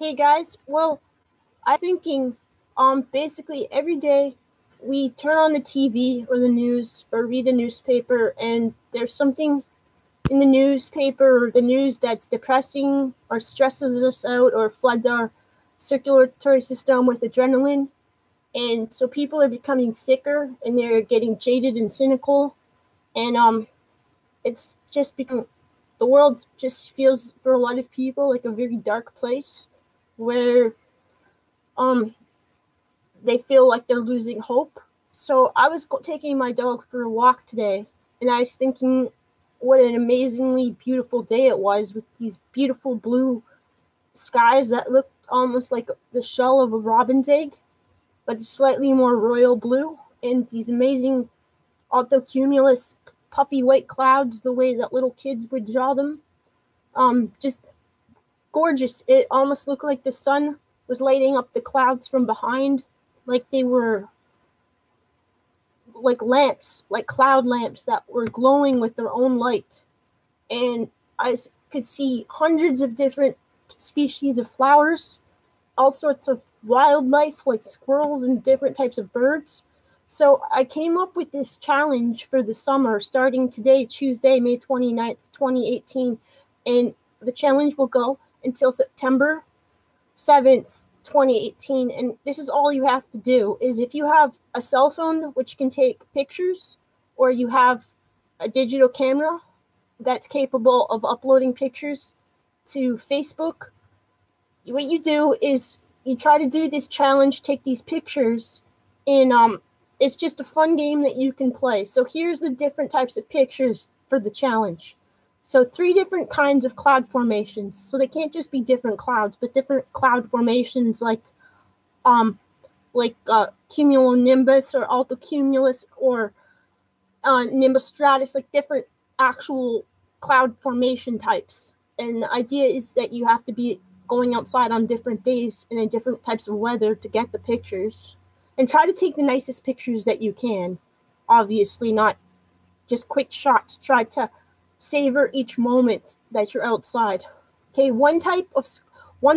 Hey guys, well, I'm thinking, basically every day we turn on the TV or the news or read a newspaper, and there's something in the newspaper or the news that's depressing or stresses us out or floods our circulatory system with adrenaline. And so people are becoming sicker and they're getting jaded and cynical. And it's just become the world just feels for a lot of people like a very dark place where um they feel like they're losing hope. So I was taking my dog for a walk today, and I was thinking what an amazingly beautiful day it was with these beautiful blue skies that looked almost like the shell of a robin's egg, but slightly more royal blue, and these amazing altocumulus puffy white clouds the way that little kids would draw them. Just gorgeous. It almost looked like the sun was lighting up the clouds from behind, like they were like lamps, like cloud lamps that were glowing with their own light. And I could see hundreds of different species of flowers, all sorts of wildlife like squirrels and different types of birds. So I came up with this challenge for the summer starting today, Tuesday, May 29th, 2018. And the challenge will go until September 7th, 2018. And this is all you have to do is if you have a cell phone which can take pictures, or you have a digital camera that's capable of uploading pictures to Facebook, what you do is you try to do this challenge, take these pictures, and it's just a fun game that you can play. So here's the different types of pictures for the challenge. So 3 different kinds of cloud formations. So they can't just be different clouds, but different cloud formations like cumulonimbus or altocumulus or nimbus stratus, like different actual cloud formation types. And the idea is that you have to be going outside on different days and in different types of weather to get the pictures. And try to take the nicest pictures that you can. Obviously, not just quick shots. Try to savor each moment that you're outside. Okay, one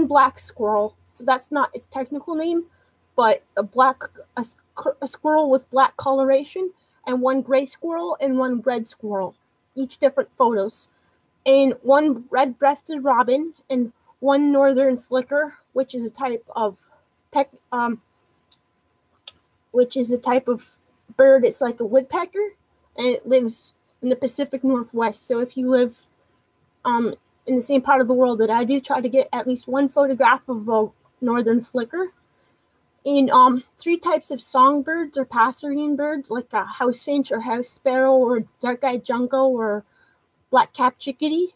black squirrel. So that's not its technical name, but a squirrel with black coloration, and one gray squirrel and one red squirrel, each different photos, and one red-breasted robin and one northern flicker, which is a type of bird. It's like a woodpecker, and it lives in the Pacific Northwest. So if you live in the same part of the world that I do, try to get at least one photograph of a northern flicker. And 3 types of songbirds or passerine birds, like a house finch or house sparrow or dark-eyed junco or black-capped chickadee.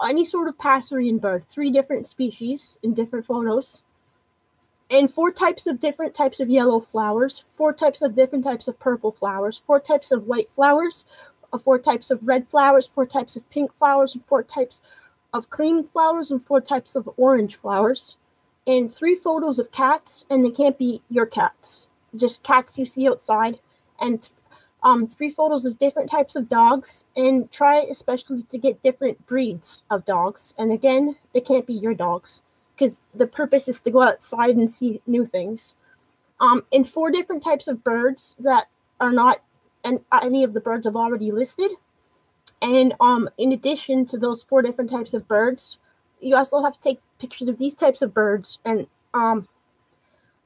Any sort of passerine bird, 3 different species in different photos. And 4 different types of yellow flowers, 4 types of different types of purple flowers, 4 types of white flowers, 4 types of red flowers, 4 types of pink flowers, and 4 types of cream flowers, and 4 types of orange flowers, and 3 photos of cats, and they can't be your cats, just cats you see outside, and 3 photos of different types of dogs, and try especially to get different breeds of dogs. And again, they can't be your dogs, because the purpose is to go outside and see new things. And 4 different types of birds that are not any of the birds I've already listed. And in addition to those 4 different types of birds, you also have to take pictures of these types of birds and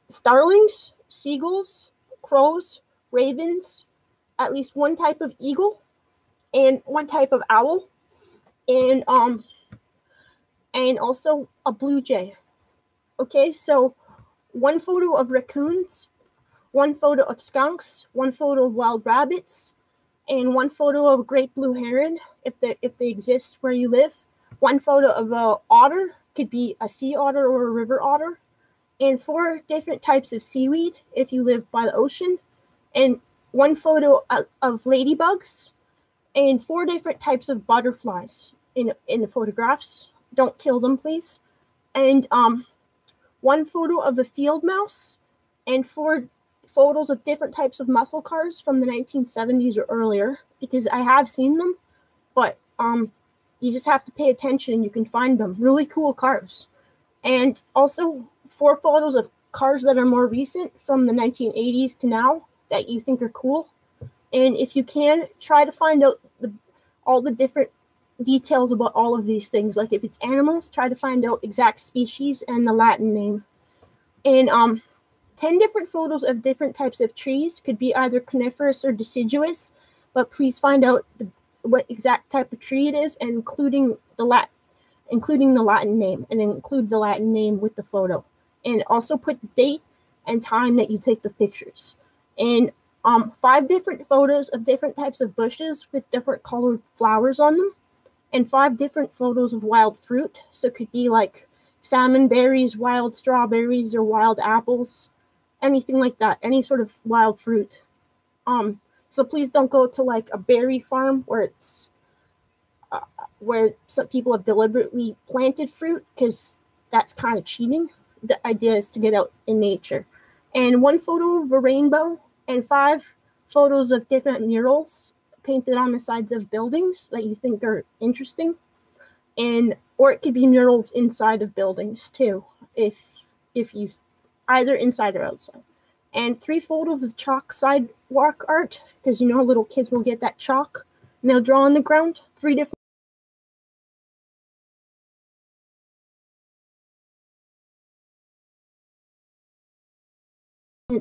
starlings, seagulls, crows, ravens, at least 1 type of eagle, and 1 type of owl, and also a blue jay. Okay, so 1 photo of raccoons, 1 photo of skunks, 1 photo of wild rabbits, and 1 photo of a great blue heron, if they exist where you live. 1 photo of a otter, could be a sea otter or a river otter, and 4 different types of seaweed if you live by the ocean, and 1 photo of ladybugs, and 4 different types of butterflies in the photographs. Don't kill them, please. And 1 photo of a field mouse, and 4 photos of different types of muscle cars from the 1970s or earlier, because I have seen them, but you just have to pay attention and you can find them. Really cool cars. And also 4 photos of cars that are more recent from the 1980s to now that you think are cool. And if you can, try to find out all the different details about all of these things. Like if it's animals, try to find out exact species and the Latin name. And 10 different photos of different types of trees, could be either coniferous or deciduous, but please find out what exact type of tree it is, and including the Latin name, and include the Latin name with the photo. And also put the date and time that you take the pictures. And 5 different photos of different types of bushes with different colored flowers on them, and 5 different photos of wild fruit. So it could be like salmon berries, wild strawberries, or wild apples, anything like that, any sort of wild fruit. So please don't go to like a berry farm where it's where some people have deliberately planted fruit, because that's kind of cheating. The idea is to get out in nature. And 1 photo of a rainbow, and 5 photos of different murals painted on the sides of buildings that you think are interesting. And or it could be murals inside of buildings too, if you either inside or outside. And 3 photos of chalk sidewalk art, because you know little kids will get that chalk and they'll draw on the ground. 3 different.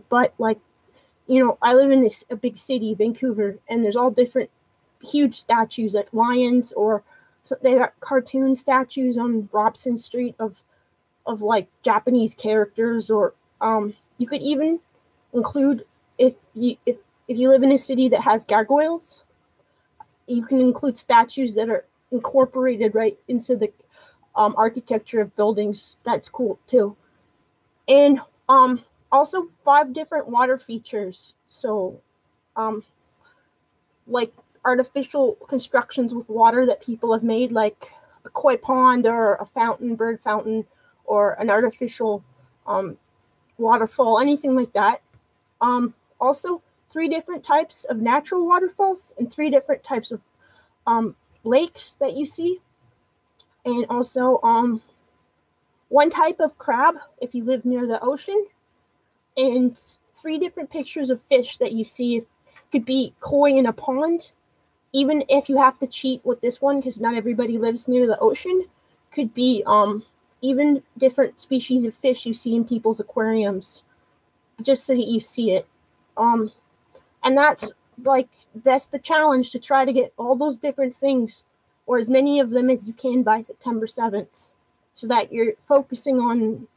But like, you know, I live in a big city, Vancouver, and there's all different huge statues like lions, or so they got cartoon statues on Robson Street of like Japanese characters, or you could even include, if you live in a city that has gargoyles, you can include statues that are incorporated right into the architecture of buildings. That's cool too. And also 5 different water features. So like artificial constructions with water that people have made, like a koi pond or a fountain, bird fountain, or an artificial waterfall, anything like that. Also 3 different types of natural waterfalls, and 3 different types of lakes that you see. And also 1 type of crab if you live near the ocean, and 3 different pictures of fish that you see. It could be koi in a pond, even if you have to cheat with this one because not everybody lives near the ocean. Could be even different species of fish you see in people's aquariums, just so that you see it. And that's the challenge, to try to get all those different things, or as many of them as you can, by September 7th, so that you're focusing on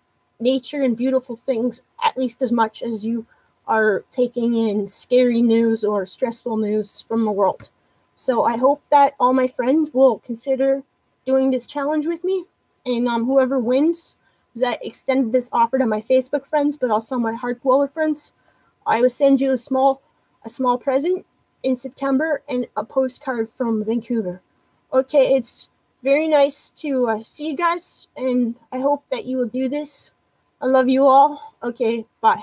nature and beautiful things at least as much as you are taking in scary news or stressful news from the world. So I hope that all my friends will consider doing this challenge with me, and whoever wins, that extended this offer to my Facebook friends, but also my Heart Dweller friends, I will send you a small present in September and a postcard from Vancouver. Okay, it's very nice to see you guys, and I hope that you will do this. I love you all. Okay, bye.